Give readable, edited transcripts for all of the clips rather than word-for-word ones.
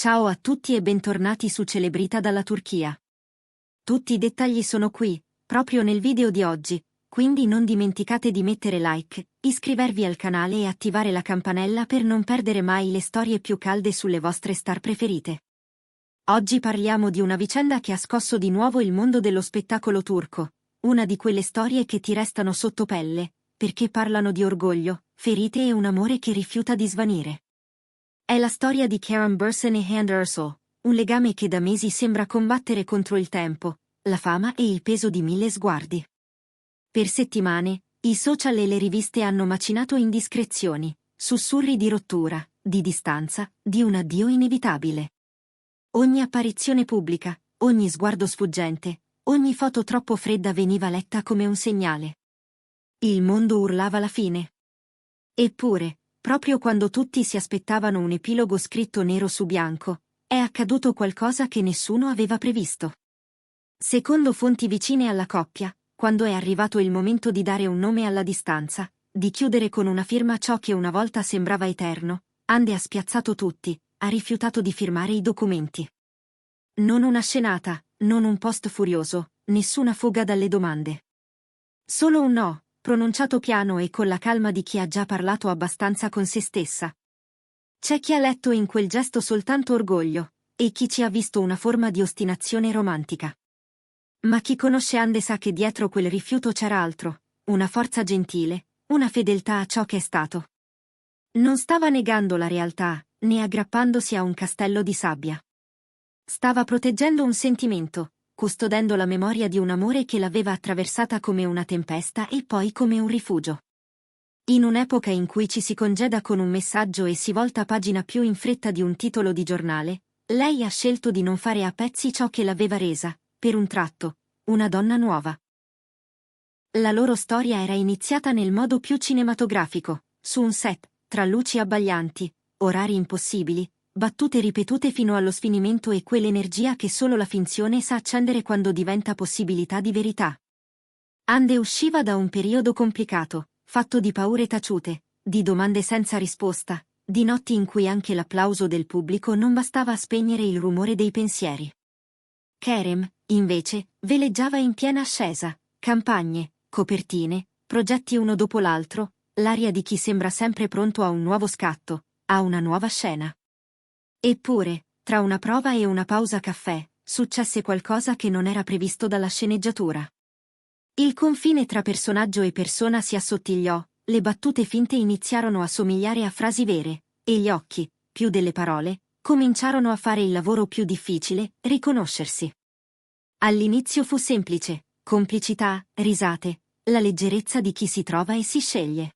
Ciao a tutti e bentornati su Celebrita dalla Turchia. Tutti i dettagli sono qui, proprio nel video di oggi, quindi non dimenticate di mettere like, iscrivervi al canale e attivare la campanella per non perdere mai le storie più calde sulle vostre star preferite. Oggi parliamo di una vicenda che ha scosso di nuovo il mondo dello spettacolo turco, una di quelle storie che ti restano sotto pelle, perché parlano di orgoglio, ferite e un amore che rifiuta di svanire. È la storia di Kerem Bürsin e Hande Erçel, un legame che da mesi sembra combattere contro il tempo, la fama e il peso di 1000 sguardi. Per settimane, i social e le riviste hanno macinato indiscrezioni, sussurri di rottura, di distanza, di un addio inevitabile. Ogni apparizione pubblica, ogni sguardo sfuggente, ogni foto troppo fredda veniva letta come un segnale. Il mondo urlava la fine. Eppure, proprio quando tutti si aspettavano un epilogo scritto nero su bianco, è accaduto qualcosa che nessuno aveva previsto. Secondo fonti vicine alla coppia, quando è arrivato il momento di dare un nome alla distanza, di chiudere con una firma ciò che una volta sembrava eterno, Hande ha spiazzato tutti, ha rifiutato di firmare i documenti. Non una scenata, non un post furioso, nessuna fuga dalle domande. Solo un no, pronunciato piano e con la calma di chi ha già parlato abbastanza con se stessa. C'è chi ha letto in quel gesto soltanto orgoglio, e chi ci ha visto una forma di ostinazione romantica. Ma chi conosce Hande sa che dietro quel rifiuto c'era altro, una forza gentile, una fedeltà a ciò che è stato. Non stava negando la realtà, né aggrappandosi a un castello di sabbia. Stava proteggendo un sentimento, custodendo la memoria di un amore che l'aveva attraversata come una tempesta e poi come un rifugio. In un'epoca in cui ci si congeda con un messaggio e si volta pagina più in fretta di un titolo di giornale, lei ha scelto di non fare a pezzi ciò che l'aveva resa, per un tratto, una donna nuova. La loro storia era iniziata nel modo più cinematografico, su un set, tra luci abbaglianti, orari impossibili, battute ripetute fino allo sfinimento e quell'energia che solo la finzione sa accendere quando diventa possibilità di verità. Hande usciva da un periodo complicato, fatto di paure taciute, di domande senza risposta, di notti in cui anche l'applauso del pubblico non bastava a spegnere il rumore dei pensieri. Kerem, invece, veleggiava in piena ascesa, campagne, copertine, progetti uno dopo l'altro, l'aria di chi sembra sempre pronto a un nuovo scatto, a una nuova scena. Eppure, tra una prova e una pausa caffè, successe qualcosa che non era previsto dalla sceneggiatura. Il confine tra personaggio e persona si assottigliò, le battute finte iniziarono a somigliare a frasi vere, e gli occhi, più delle parole, cominciarono a fare il lavoro più difficile, riconoscersi. All'inizio fu semplice, complicità, risate, la leggerezza di chi si trova e si sceglie.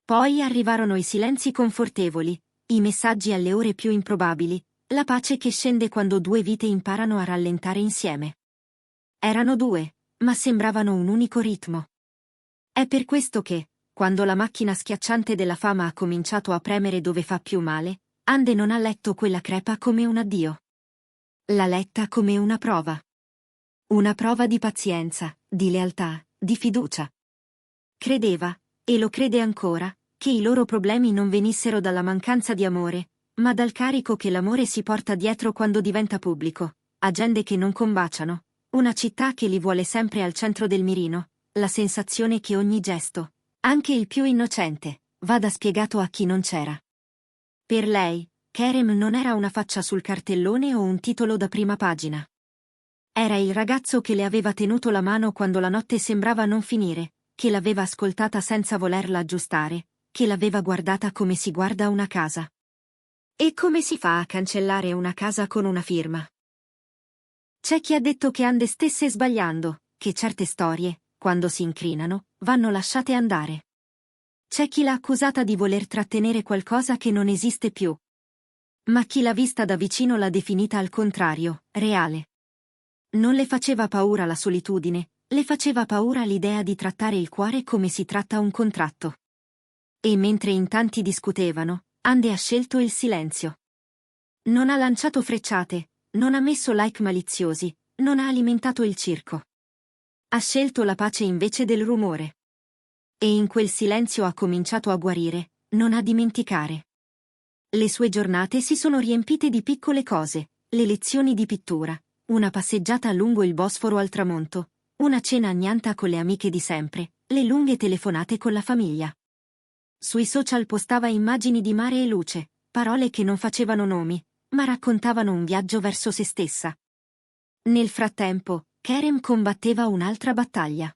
Poi arrivarono i silenzi confortevoli, i messaggi alle ore più improbabili, la pace che scende quando due vite imparano a rallentare insieme. Erano due, ma sembravano un unico ritmo. È per questo che, quando la macchina schiacciante della fama ha cominciato a premere dove fa più male, Hande non ha letto quella crepa come un addio. L'ha letta come una prova. Una prova di pazienza, di lealtà, di fiducia. Credeva, e lo crede ancora, che i loro problemi non venissero dalla mancanza di amore, ma dal carico che l'amore si porta dietro quando diventa pubblico, agende che non combaciano, una città che li vuole sempre al centro del mirino, la sensazione che ogni gesto, anche il più innocente, vada spiegato a chi non c'era. Per lei, Kerem non era una faccia sul cartellone o un titolo da prima pagina. Era il ragazzo che le aveva tenuto la mano quando la notte sembrava non finire, che l'aveva ascoltata senza volerla aggiustare, che l'aveva guardata come si guarda una casa. E come si fa a cancellare una casa con una firma? C'è chi ha detto che Hande stesse sbagliando, che certe storie, quando si incrinano, vanno lasciate andare. C'è chi l'ha accusata di voler trattenere qualcosa che non esiste più. Ma chi l'ha vista da vicino l'ha definita al contrario, reale. Non le faceva paura la solitudine, le faceva paura l'idea di trattare il cuore come si tratta un contratto. E mentre in tanti discutevano, Hande ha scelto il silenzio. Non ha lanciato frecciate, non ha messo like maliziosi, non ha alimentato il circo. Ha scelto la pace invece del rumore. E in quel silenzio ha cominciato a guarire, non a dimenticare. Le sue giornate si sono riempite di piccole cose, le lezioni di pittura, una passeggiata lungo il Bosforo al tramonto, una cena agnanta con le amiche di sempre, le lunghe telefonate con la famiglia. Sui social postava immagini di mare e luce, parole che non facevano nomi, ma raccontavano un viaggio verso se stessa. Nel frattempo, Kerem combatteva un'altra battaglia.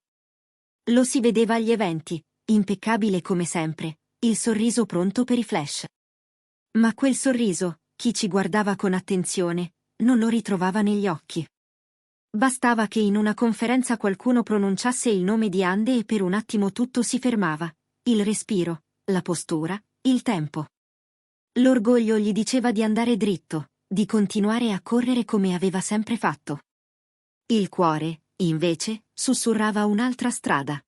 Lo si vedeva agli eventi, impeccabile come sempre, il sorriso pronto per i flash. Ma quel sorriso, chi ci guardava con attenzione, non lo ritrovava negli occhi. Bastava che in una conferenza qualcuno pronunciasse il nome di Ande e per un attimo tutto si fermava, il respiro, la postura, il tempo. L'orgoglio gli diceva di andare dritto, di continuare a correre come aveva sempre fatto. Il cuore, invece, sussurrava un'altra strada.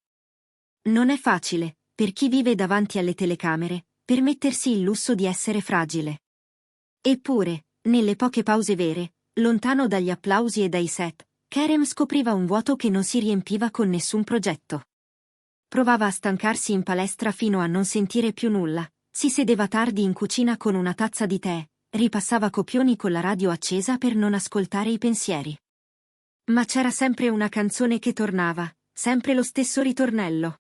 Non è facile, per chi vive davanti alle telecamere, permettersi il lusso di essere fragile. Eppure, nelle poche pause vere, lontano dagli applausi e dai set, Kerem scopriva un vuoto che non si riempiva con nessun progetto. Provava a stancarsi in palestra fino a non sentire più nulla, si sedeva tardi in cucina con una tazza di tè, ripassava copioni con la radio accesa per non ascoltare i pensieri. Ma c'era sempre una canzone che tornava, sempre lo stesso ritornello.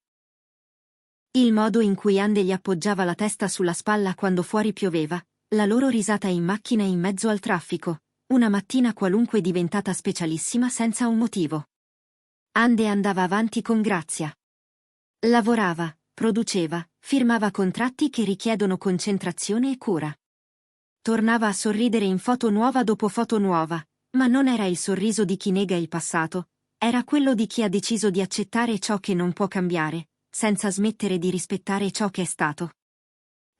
Il modo in cui Ande gli appoggiava la testa sulla spalla quando fuori pioveva, la loro risata in macchina in mezzo al traffico, una mattina qualunque diventata specialissima senza un motivo. Ande andava avanti con grazia. Lavorava, produceva, firmava contratti che richiedono concentrazione e cura. Tornava a sorridere in foto nuova dopo foto nuova, ma non era il sorriso di chi nega il passato, era quello di chi ha deciso di accettare ciò che non può cambiare, senza smettere di rispettare ciò che è stato.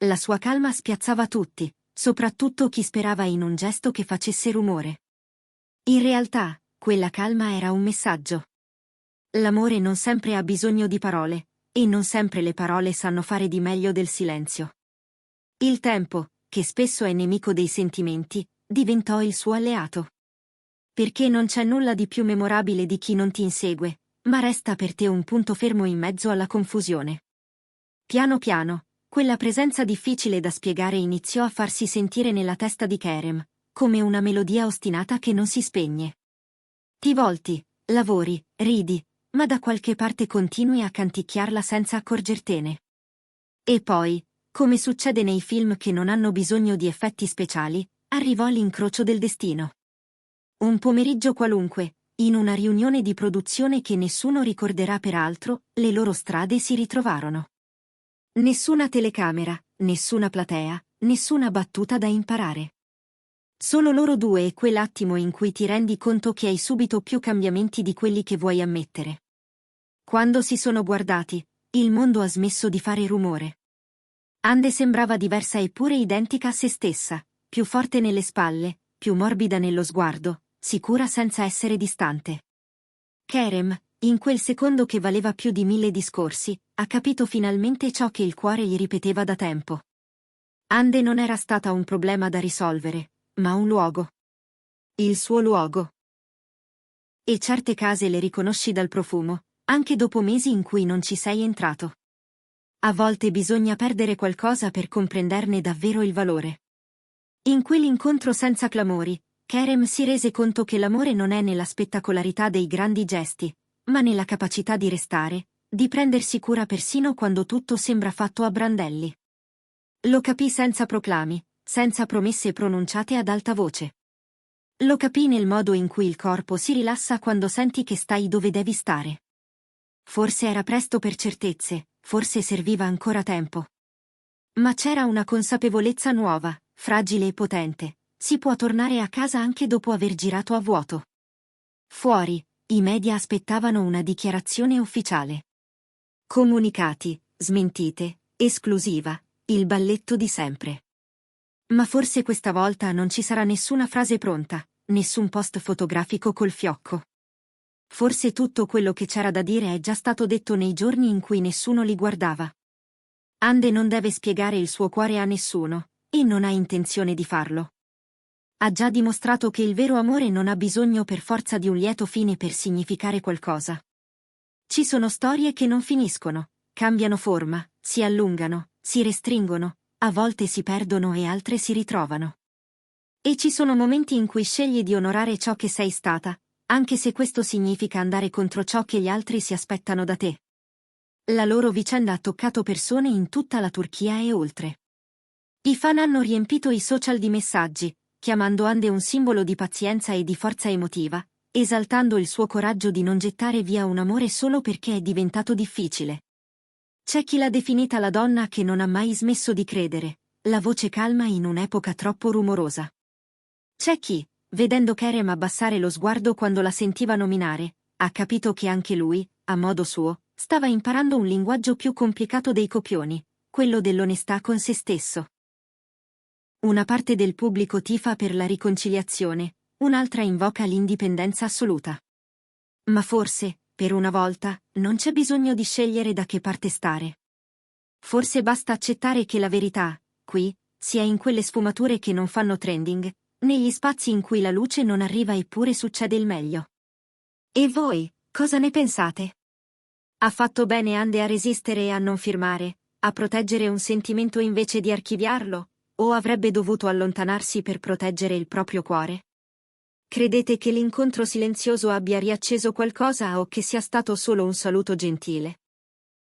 La sua calma spiazzava tutti, soprattutto chi sperava in un gesto che facesse rumore. In realtà, quella calma era un messaggio. L'amore non sempre ha bisogno di parole, e non sempre le parole sanno fare di meglio del silenzio. Il tempo, che spesso è nemico dei sentimenti, diventò il suo alleato. Perché non c'è nulla di più memorabile di chi non ti insegue, ma resta per te un punto fermo in mezzo alla confusione. Piano piano, quella presenza difficile da spiegare iniziò a farsi sentire nella testa di Kerem, come una melodia ostinata che non si spegne. Ti volti, lavori, ridi, ma da qualche parte continui a canticchiarla senza accorgertene. E poi, come succede nei film che non hanno bisogno di effetti speciali, arrivò l'incrocio del destino. Un pomeriggio qualunque, in una riunione di produzione che nessuno ricorderà peraltro, le loro strade si ritrovarono. Nessuna telecamera, nessuna platea, nessuna battuta da imparare. Solo loro due e quell'attimo in cui ti rendi conto che hai subito più cambiamenti di quelli che vuoi ammettere. Quando si sono guardati, il mondo ha smesso di fare rumore. Ande sembrava diversa eppure identica a se stessa, più forte nelle spalle, più morbida nello sguardo, sicura senza essere distante. Kerem, in quel secondo che valeva più di 1000 discorsi, ha capito finalmente ciò che il cuore gli ripeteva da tempo. Ande non era stata un problema da risolvere, ma un luogo. Il suo luogo. E certe case le riconosci dal profumo, anche dopo mesi in cui non ci sei entrato. A volte bisogna perdere qualcosa per comprenderne davvero il valore. In quell'incontro senza clamori, Kerem si rese conto che l'amore non è nella spettacolarità dei grandi gesti, ma nella capacità di restare, di prendersi cura persino quando tutto sembra fatto a brandelli. Lo capì senza proclami, senza promesse pronunciate ad alta voce. Lo capì nel modo in cui il corpo si rilassa quando senti che stai dove devi stare. Forse era presto per certezze, forse serviva ancora tempo. Ma c'era una consapevolezza nuova, fragile e potente. Si può tornare a casa anche dopo aver girato a vuoto. Fuori, i media aspettavano una dichiarazione ufficiale. Comunicati, smentite, esclusiva, il balletto di sempre. Ma forse questa volta non ci sarà nessuna frase pronta, nessun post fotografico col fiocco. Forse tutto quello che c'era da dire è già stato detto nei giorni in cui nessuno li guardava. Ande non deve spiegare il suo cuore a nessuno, e non ha intenzione di farlo. Ha già dimostrato che il vero amore non ha bisogno per forza di un lieto fine per significare qualcosa. Ci sono storie che non finiscono, cambiano forma, si allungano, si restringono, a volte si perdono e altre si ritrovano. E ci sono momenti in cui scegli di onorare ciò che sei stata, anche se questo significa andare contro ciò che gli altri si aspettano da te. La loro vicenda ha toccato persone in tutta la Turchia e oltre. I fan hanno riempito i social di messaggi, chiamando Hande un simbolo di pazienza e di forza emotiva, esaltando il suo coraggio di non gettare via un amore solo perché è diventato difficile. C'è chi l'ha definita la donna che non ha mai smesso di credere, la voce calma in un'epoca troppo rumorosa. C'è chi, vedendo Kerem abbassare lo sguardo quando la sentiva nominare, ha capito che anche lui, a modo suo, stava imparando un linguaggio più complicato dei copioni, quello dell'onestà con se stesso. Una parte del pubblico tifa per la riconciliazione, un'altra invoca l'indipendenza assoluta. Ma forse, per una volta, non c'è bisogno di scegliere da che parte stare. Forse basta accettare che la verità, qui, sia in quelle sfumature che non fanno trending, negli spazi in cui la luce non arriva eppure succede il meglio. E voi, cosa ne pensate? Ha fatto bene Hande a resistere e a non firmare, a proteggere un sentimento invece di archiviarlo, o avrebbe dovuto allontanarsi per proteggere il proprio cuore? Credete che l'incontro silenzioso abbia riacceso qualcosa o che sia stato solo un saluto gentile?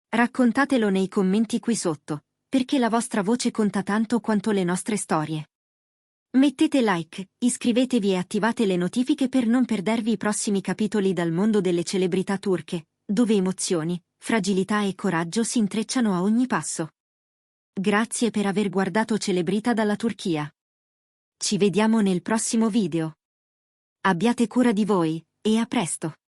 Raccontatelo nei commenti qui sotto, perché la vostra voce conta tanto quanto le nostre storie. Mettete like, iscrivetevi e attivate le notifiche per non perdervi i prossimi capitoli dal mondo delle celebrità turche, dove emozioni, fragilità e coraggio si intrecciano a ogni passo. Grazie per aver guardato Celebrita dalla Turchia. Ci vediamo nel prossimo video. Abbiate cura di voi, e a presto!